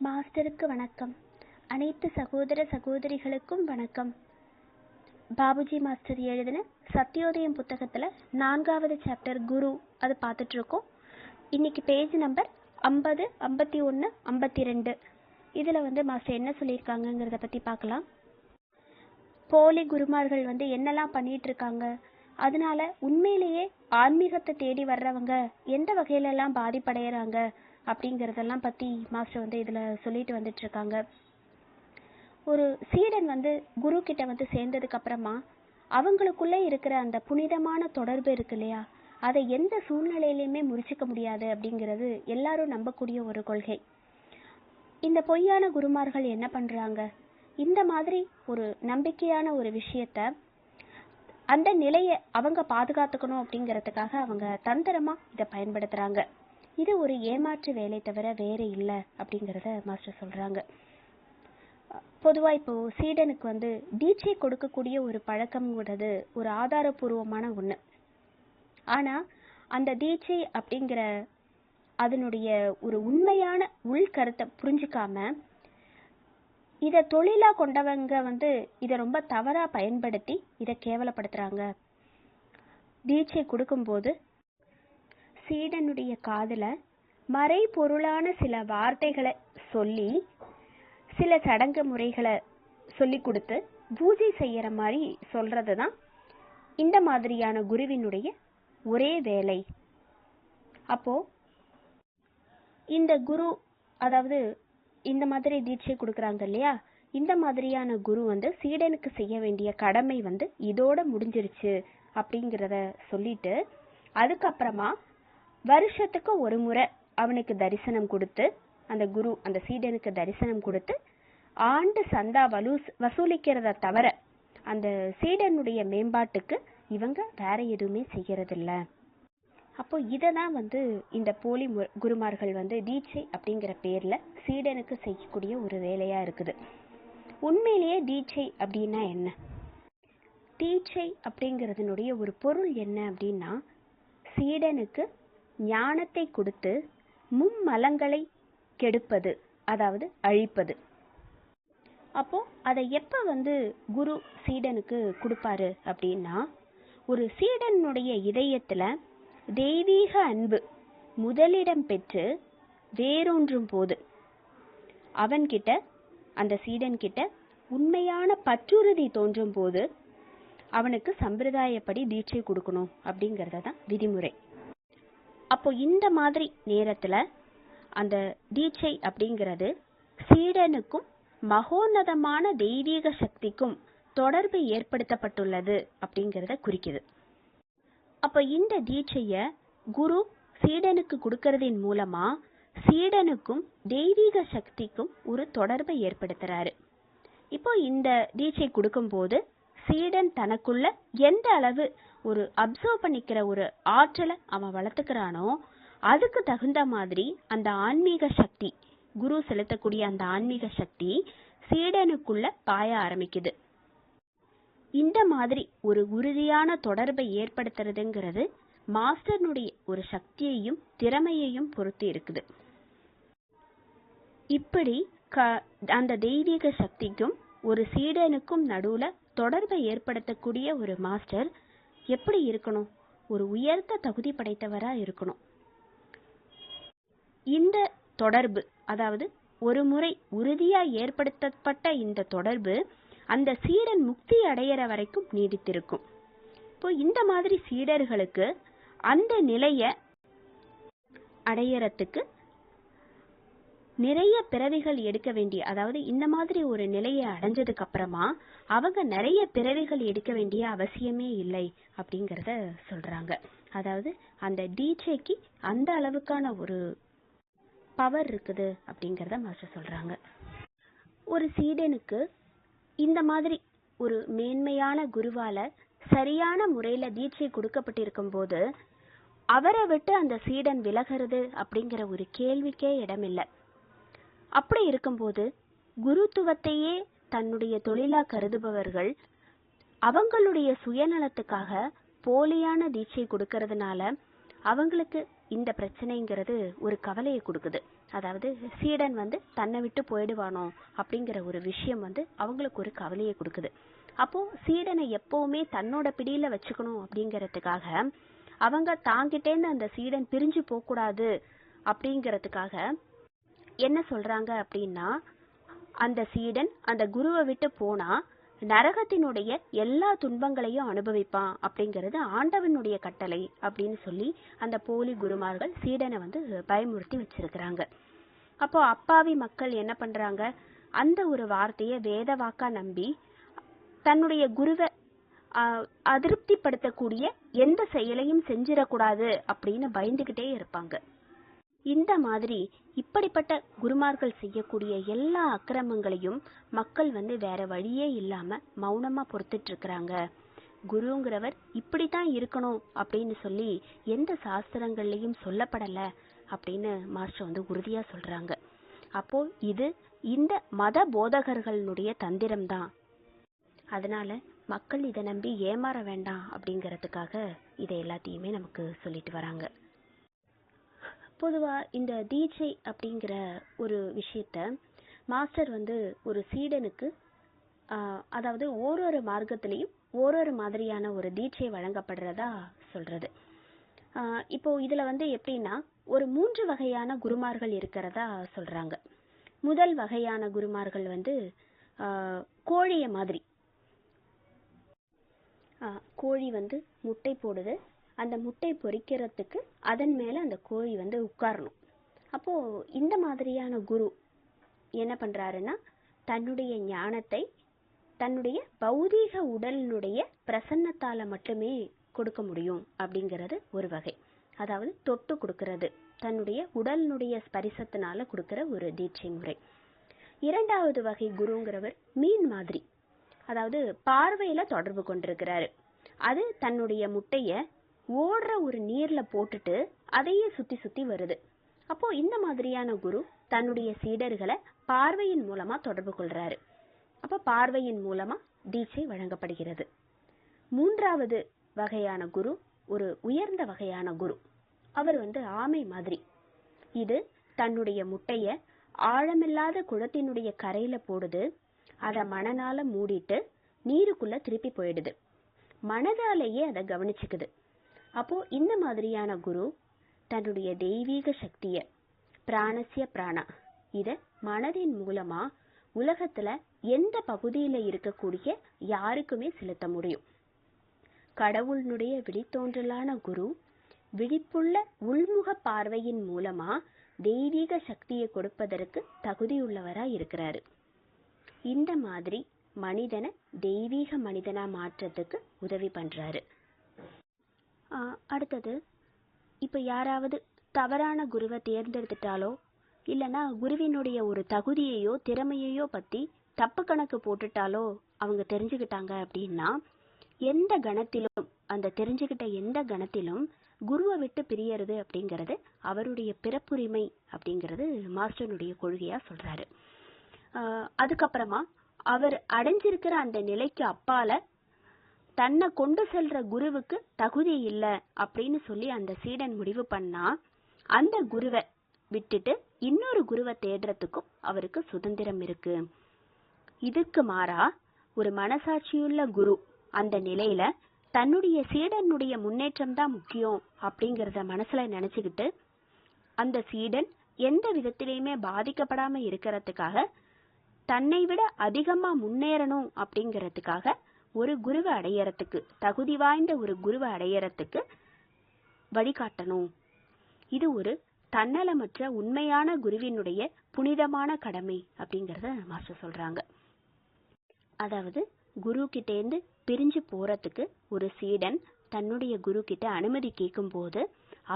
மாஸ்டருக்கு வணக்கம். அனைத்து சகோதர சகோதரிகளுக்கும் வணக்கம். பாபுஜி மாஸ்டர் எழுதின சத்யோதயம் புத்தகத்தில் 4வது சாப்டர் குரு அது பார்த்துட்டு இருக்கோம். இன்னைக்கு பேஜ் நம்பர் 50, 51, 52. இதில் மாஸ்டர் என்ன சொல்லியிருக்காங்கிறத பற்றி பார்க்கலாம். போலி குருமார்கள் என்னெல்லாம் பண்ணிட்டு இருக்காங்க, அதனால உண்மையிலேயே ஆன்மீகத்தை தேடி வர்றவங்க எந்த வகையிலெல்லாம் பாதிப்படைகிறாங்க அப்படிங்கிறதெல்லாம் பற்றி மாஸ்டர் இதில் சொல்லிட்டு வந்துட்டு இருக்காங்க. ஒரு சீடன் குரு கிட்ட சேர்ந்ததுக்கு அப்புறமா அவங்களுக்குள்ளே இருக்கிற அந்த புனிதமான தொடர்பு இருக்கு இல்லையா, அதை எந்த சூழ்நிலையிலையுமே முறிச்சிக்க முடியாது அப்படிங்கிறது எல்லாரும் நம்பக்கூடிய ஒரு கொள்கை. இந்த பொய்யான குருமார்கள் என்ன பண்ணுறாங்க, இந்த மாதிரி ஒரு நம்பிக்கையான ஒரு விஷயத்த அந்த நிலையை அவங்க பாதுகாத்துக்கணும் அப்படிங்கிறதுக்காக அவங்க தந்திரமாக இதை பயன்படுத்துகிறாங்க. இது ஒரு ஏமாற்று வேலை தவிர வேறு இல்லை அப்படிங்கிறத மாஸ்டர் சொல்கிறாங்க. பொதுவாக இப்போது சீடனுக்கு தீட்சை கொடுக்கக்கூடிய ஒரு பழக்கம்ங்கிறது ஒரு ஆதாரபூர்வமான ஒன்று. ஆனால் அந்த தீட்சை அப்படிங்கிற அதனுடைய ஒரு உண்மையான உள்கருத்தை புரிஞ்சுக்காம இதை தொழிலாக கொண்டவங்க இதை ரொம்ப தவறாக பயன்படுத்தி இதை கேவலப்படுத்துகிறாங்க. தீட்சை கொடுக்கும்போது சீடனுடைய காதில் மறைபொருளான சில வார்த்தைகளை சொல்லி சில சடங்கு முறைகளை சொல்லி கொடுத்து பூஜை செய்கிற மாதிரி சொல்கிறது தான் இந்த மாதிரியான குருவினுடைய ஒரே வேலை. அப்போது இந்த குரு, அதாவது இந்த மாதிரி தீட்சை கொடுக்குறாங்க இல்லையா, இந்த மாதிரியான குரு சீடனுக்கு செய்ய வேண்டிய கடமை இதோட முடிஞ்சிருச்சு அப்படிங்கிறத சொல்லிட்டு அதுக்கப்புறமா வருஷத்துக்கு ஒரு முறை அவனுக்கு தரிசனம் கொடுத்து, அந்த குரு அந்த சீடனுக்கு தரிசனம் கொடுத்து ஆண்டு சந்தா வசூலிக்கிறத தவிர அந்த சீடனுடைய மேம்பாட்டுக்கு இவங்க வேற எதுவுமே செய்யறதில்ல. அப்போ இதை தான் இந்த போலி குருமார்கள் தீட்சை அப்படிங்கிற பேரில் சீடனுக்கு செய்யக்கூடிய ஒரு வேலையாக இருக்குது. உண்மையிலேயே தீட்சை அப்படின்னா என்ன? தீட்சை அப்படிங்கிறதுனுடைய ஒரு பொருள் என்ன அப்படின்னா, சீடனுக்கு ஞானத்தை கொடுத்து மும்மலங்களை கெடுப்பது, அதாவது அழிப்பது. அப்போ அதை எப்போ குரு சீடனுக்கு கொடுப்பாரு அப்படின்னா, ஒரு சீடனுடைய இதயத்தில் தெய்வீக அன்பு முதலிடம் பெற்று வேரூன்றும் போது அவன்கிட்ட, அந்த சீடன்கிட்ட உண்மையான பற்றுறுதி தோன்றும் போது அவனுக்கு சம்பிரதாயப்படி தீட்சை கொடுக்கணும் அப்படிங்கிறத தான் விதிமுறை. அப்போ இந்த மாதிரி நேரத்தில் அந்த தீட்சை அப்படிங்கிறது சீடனுக்கும் மகோன்னதமான தெய்வீக சக்திக்கும் தொடர்பு ஏற்படுத்தப்பட்டுள்ளது அப்படிங்கிறத குறிக்குது. அப்போ இந்த தீட்சையை குரு சீடனுக்கு கொடுக்கறதின் மூலமா சீடனுக்கும் தெய்வீக சக்திக்கும் ஒரு தொடர்பை ஏற்படுத்துறாரு. இப்போ இந்த தீட்சை கொடுக்கும்போது சீடன் தனக்குள்ள எந்த அளவு ஒரு அப்சர்வ் பண்ணிக்கிற ஒரு ஆற்றலை அவன் வளர்த்துக்கிறானோ அதுக்கு தகுந்த மாதிரி அந்த ஆன்மீக சக்தி, குரு செலுத்தக்கூடிய அந்த ஆன்மீக சக்தி சீடனுக்குள்ள பாய ஆரம்பிக்குது. இந்த மாதிரி ஒரு உறுதியான தொடர்பை ஏற்படுத்துறதுங்கிறது மாஸ்டர்னுடைய ஒரு சக்தியையும் திறமையையும் பொறுத்து இருக்குது. இப்படி அந்த தெய்வீக சக்திக்கும் ஒரு சீடனுக்கும் நடுவுல தொடர்பை ஏற்படுத்தக்கூடிய ஒரு மாஸ்டர் எப்படி இருக்கணும்? ஒரு உயர்ந்த தகுதி படைத்தவரா இருக்கணும். இந்த தொடர்பு, அதாவது ஒரு முறை உறுதியா ஏற்படுத்தப்பட்ட இந்த தொடர்பு அந்த சீடன் முக்தி அடையிற வரைக்கும் நீடித்திருக்கும். இப்போ இந்த மாதிரி சீடர்களுக்கு அந்த நிலையை அடையறதுக்கு நிறைய பிறவிகள் எடுக்க வேண்டிய, அதாவது இந்த மாதிரி ஒரு நிலையை அடைஞ்சதுக்கு அப்புறமா அவங்க நிறைய பிறவிகள் எடுக்க வேண்டிய அவசியமே இல்லை அப்படிங்கிறத சொல்றாங்க. அதாவது அந்த தீட்சைக்கு அந்த அளவுக்கான ஒரு பவர் இருக்குது அப்படிங்கிறத மாஸ்டர் சொல்றாங்க. ஒரு சீடனுக்கு இந்த மாதிரி ஒரு மேன்மையான குருவால சரியான முறையில தீட்சை கொடுக்கப்பட்டிருக்கும் போது அவரை விட்டு அந்த சீடன் விலகிறது அப்படிங்கிற ஒரு கேள்விக்கே இடமில்லை. அப்படி இருக்கும்போது குருத்துவத்தையே தன்னுடைய தொழிலா கருதுபவர்கள் அவங்களுடைய சுயநலத்துக்காக போலியான தீட்சை கொடுக்கறதுனால அவங்களுக்கு இந்த பிரச்சனைங்கிறது ஒரு கவலையை கொடுக்குது. அதாவது சீடன் தன்னை விட்டு போயிடுவானோ அப்படிங்கிற ஒரு விஷயம் அவங்களுக்கு ஒரு கவலையை கொடுக்குது. அப்போ சீடனை எப்பவுமே தன்னோட பிடியில வச்சுக்கணும் அப்படிங்கறதுக்காக அவங்க தாங்கிட்டேந்து அந்த சீடன் பிரிஞ்சு போக கூடாது அப்படிங்கறதுக்காக என்ன சொல்றாங்க அப்படின்னா, அந்த சீடன் அந்த குருவை விட்டு போனா நரகத்தினுடைய எல்லா துன்பங்களையும் அனுபவிப்பான் அப்படிங்கிறது ஆண்டவனுடைய கட்டளை அப்படின்னு சொல்லி அந்த போலி குருமார்கள் சீடனை பயமுறுத்தி வச்சிருக்கிறாங்க. அப்போ அப்பாவி மக்கள் என்ன பண்றாங்க, அந்த ஒரு வார்த்தையை வேத வாக்கா நம்பி தன்னுடைய குருவை அதிருப்திப்படுத்தக்கூடிய எந்த செயலையும் செஞ்சிடக்கூடாது அப்படின்னு பயந்துகிட்டே இருப்பாங்க. இந்த மாதிரி இப்படிப்பட்ட குருமார்கள் செய்யக்கூடிய எல்லா அக்கிரமங்களையும் மக்கள் வேற வழியே இல்லாம மௌனமா பொறுத்துட்டு இருக்கிறாங்க. குருங்கிறவர் இப்படித்தான் இருக்கணும் அப்படின்னு சொல்லி எந்த சாஸ்திரங்கள்லயும் சொல்லப்படல அப்படின்னு மாஸ்டர் உறுதியா சொல்றாங்க. அப்போ இது இந்த மத போதகர்களுடைய தந்திரம் தான். அதனால மக்கள் இதை நம்பி ஏமாற வேண்டாம் அப்படிங்கறதுக்காக இதை எல்லாத்தையுமே நமக்கு சொல்லிட்டு வராங்க. பொதுவா இந்த தீட்சை அப்படிங்கிற ஒரு விஷயத்த மாஸ்டர் ஒரு சீடனுக்கு அதாவது ஓரொரு மார்க்கத்திலையும் ஓரொரு மாதிரியான ஒரு தீட்சை வழங்கப்படுறதா சொல்றது. இப்போ இதுல எப்படின்னா ஒரு 3 வகையான குருமார்கள் இருக்கிறதா சொல்றாங்க. முதல் வகையான குருமார்கள் கோழிய மாதிரி, கோழி முட்டை போடுது, அந்த முட்டை பொரிக்கிறதுக்கு அதன் மேல அந்த கோழி உட்காரணும். அப்போ இந்த மாதிரியான குரு என்ன பண்றாருன்னா தன்னுடைய ஞானத்தை தன்னுடைய பௌதீக உடலினுடைய பிரசன்னத்தால மட்டுமே கொடுக்க முடியும் அப்படிங்கிறது ஒரு வகை. அதாவது தொட்டு கொடுக்கிறது, தன்னுடைய உடலினுடைய ஸ்பரிசத்தினால கொடுக்கிற ஒரு தீட்சை முறை. இரண்டாவது வகை குருங்கிறவர் மீன் மாதிரி, அதாவது பார்வையில தொடர்பு கொண்டிருக்கிறாரு. அது தன்னுடைய முட்டைய ஓடுற ஒரு நீர்ல போட்டுட்டு அதையே சுத்தி சுத்தி வருது. அப்போ இந்த மாதிரியான குரு தன்னுடைய சீடர்களை பார்வையின் மூலமா தொடர்பு கொள்றாரு. அப்ப பார்வையின் மூலமா தீட்சை வழங்கப்படுகிறது. மூன்றாவது வகையான குரு ஒரு உயர்ந்த வகையான குரு. அவர் ஆமை மாதிரி. இது தன்னுடைய முட்டைய ஆழமில்லாத குளத்தினுடைய கரையில போடுது, அத மணனால மூடிட்டு நீருக்குள்ள திருப்பி போயிடுது, மனதாலேயே அதை கவனிச்சுக்குது. அப்போ இந்த மாதிரியான குரு தன்னுடைய தெய்வீக சக்திய பிராணசிய பிராணா இத மனதின் மூலமா உலகத்துல எந்த பகுதியில இருக்கக்கூடிய யாருக்குமே செலுத்த முடியும். கடவுளினுடைய விழித்தோன்றலான குரு விழிப்புள்ள உள்முக பார்வையின் மூலமா தெய்வீக சக்தியை கொடுப்பதற்கு தகுதியுள்ளவரா இருக்கிறாரு. இந்த மாதிரி மனிதனை தெய்வீக மனிதனா மாற்றத்துக்கு உதவி பண்றாரு. அடுத்தது, இப்ப யாராவது தவறான குருவை தேர்ந்தெடுத்துட்டாலோ இல்லைன்னா குருவினுடைய ஒரு தகுதியையோ திறமையையோ பத்தி தப்பு கணக்கு போட்டுட்டாலோ அவங்க தெரிஞ்சுக்கிட்டாங்க அப்படின்னா எந்த கணத்திலும் அந்த தெரிஞ்சுக்கிட்ட எந்த கணத்திலும் குருவை விட்டு பிரியறது அப்படிங்கிறது அவருடைய பிறப்புரிமை அப்படிங்கிறது மாஸ்டருடைய கொள்கையா சொல்றாரு. அதுக்கப்புறமா அவர் அடைஞ்சிருக்கிற அந்த நிலைக்கு அப்பால தன்னை கொண்டு செல்ற குருவுக்கு தகுதி இல்லை அப்படின்னு சொல்லி அந்த சீடன் முடிவு பண்ணா அந்த குருவை விட்டுட்டு இன்னொரு குருவை தேடுறதுக்கும் அவருக்கு சுதந்திரம் இருக்கு. இதுக்கு மாறா ஒரு மனசாட்சியுள்ள குரு அந்த நிலையில தன்னுடைய சீடனுடைய முன்னேற்றம் தான் முக்கியம் அப்படிங்கறத மனசுல நினைச்சுக்கிட்டு அந்த சீடன் எந்த விதத்திலையுமே பாதிக்கப்படாம இருக்கிறதுக்காக தன்னை விட அதிகமா முன்னேறணும் அப்படிங்கறதுக்காக ஒரு குருவை அடையறதுக்கு தகுதி வாய்ந்த ஒரு குருவை அடையறதுக்கு வழிகாட்டணும். இது ஒரு தன்னலமற்ற உண்மையான குருவினுடைய புனிதமான கடமை அப்படிங்கறத மாஸ்டர் சொல்றாங்க. அதாவது குரு கிட்டேந்து பிரிஞ்சு போறதுக்கு ஒரு சீடன் தன்னுடைய குரு கிட்ட அனுமதி கேட்கும் போது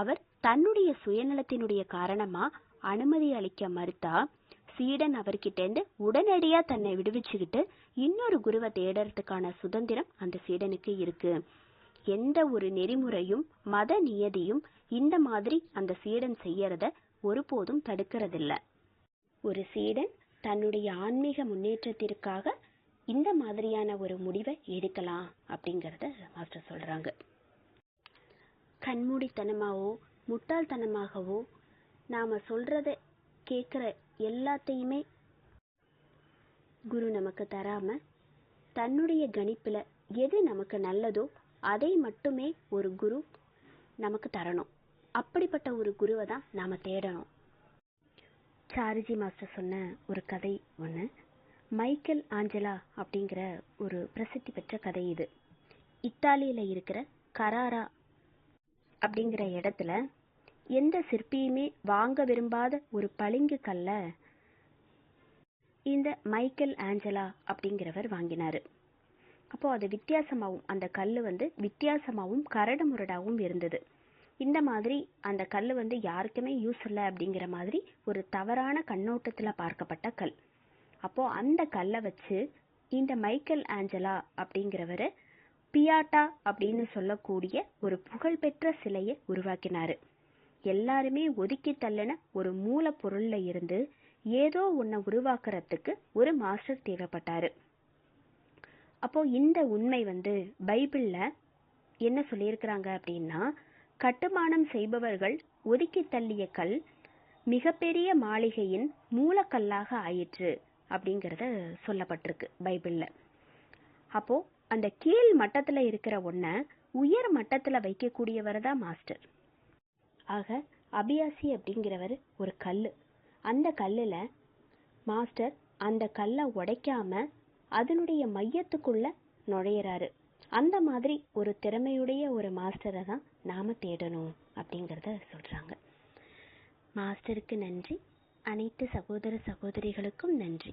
அவர் தன்னுடைய சுயநலத்தினுடைய காரணமா அனுமதி அளிக்க மறுத்தா சீடன் அவர்கிட்டேந்து உடனடியா தன்னை விடுவிச்சுக்கிட்டு இன்னொரு குருவை தேடறதுக்கான சுதந்திரம் அந்த சீடனுக்கு இருக்கு. எந்த ஒரு நெறிமுறையும் மத நியதியும் இந்த மாதிரி அந்த சீடன் செய்யறத ஒருபோதும் தடுக்கிறதில்ல. ஒரு சீடன் தன்னுடைய ஆன்மீக முன்னேற்றத்திற்காக இந்த மாதிரியான ஒரு முடிவை எடுக்கலாம் அப்படிங்கறத மாஸ்டர் சொல்றாங்க. கண்மூடித்தனமாவோ முட்டாள்தனமாகவோ நாம சொல்றத கேட்குற எல்லாத்தையுமே குரு நமக்கு தராம தன்னுடைய கணிப்புல எது நமக்கு நல்லதோ அதை மட்டுமே ஒரு குரு நமக்கு தரணும். அப்படிப்பட்ட ஒரு குருவை தான் நாம தேடணும். சாருஜி மாஸ்டர் சொன்ன ஒரு கதை ஒன்று, மைக்கேல் ஆஞ்சலா அப்படிங்கிற ஒரு பிரசித்தி பெற்ற கதை இது. இத்தாலியில இருக்கிற கராரா அப்படிங்கிற இடத்துல எந்த சிற்பியுமே வாங்க விரும்பாத ஒரு பளிங்கு கல்ல இந்த மைக்கேல் ஆஞ்சலா அப்படிங்கிறவர் வாங்கினாரு. அப்போ அது வித்தியாசமாகவும், அந்த கல் வித்தியாசமாகவும் கரடு முரடாகவும் இருந்தது. இந்த மாதிரி அந்த கல் யாருக்குமே யூஸ் இல்லை அப்படிங்கிற மாதிரி ஒரு தவறான கண்ணோட்டத்துல பார்க்கப்பட்ட கல். அப்போ அந்த கல்லை வச்சு இந்த மைக்கேல் ஆஞ்சலா அப்படிங்கிறவரு பியாட்டா அப்படின்னு சொல்லக்கூடிய ஒரு புகழ்பெற்ற சிலையை உருவாக்கினாரு. எல்லாருமே ஒதுக்கி தள்ளின ஒரு மூலப்பொருள்ல இருந்து ஏதோ ஒன்ன உருவாக்குறதுக்கு ஒரு மாஸ்டர் தேவைப்பட்டாரு. அப்போ இந்த உண்மை பைபிள்ல என்ன சொல்லியிருக்கிறாங்க அப்படின்னா, கட்டுமானம் செய்பவர்கள் ஒதுக்கி தள்ளிய கல் மிகப்பெரிய மாளிகையின் மூலக்கல்லாக ஆயிற்று அப்படிங்கறத சொல்லப்பட்டிருக்கு பைபிள்ல. அப்போ அந்த கீழ் மட்டத்துல இருக்கிற ஒன்ன உயர் மட்டத்துல வைக்கக்கூடியவர் தான் மாஸ்டர். ஆக அபியாசி அப்படிங்கிறவர் ஒரு கல்லு. அந்த கல்லுல மாஸ்டர் அந்த கல்லை உடைக்காம அதனுடைய மையத்துக்குள்ள நுழையிறாரு. அந்த மாதிரி ஒரு திறமையுடைய ஒரு மாஸ்டரை தான் நாம தேடணும் அப்படிங்கறத சொல்றாங்க. மாஸ்டருக்கு நன்றி. அனைத்து சகோதர சகோதரிகளுக்கும் நன்றி.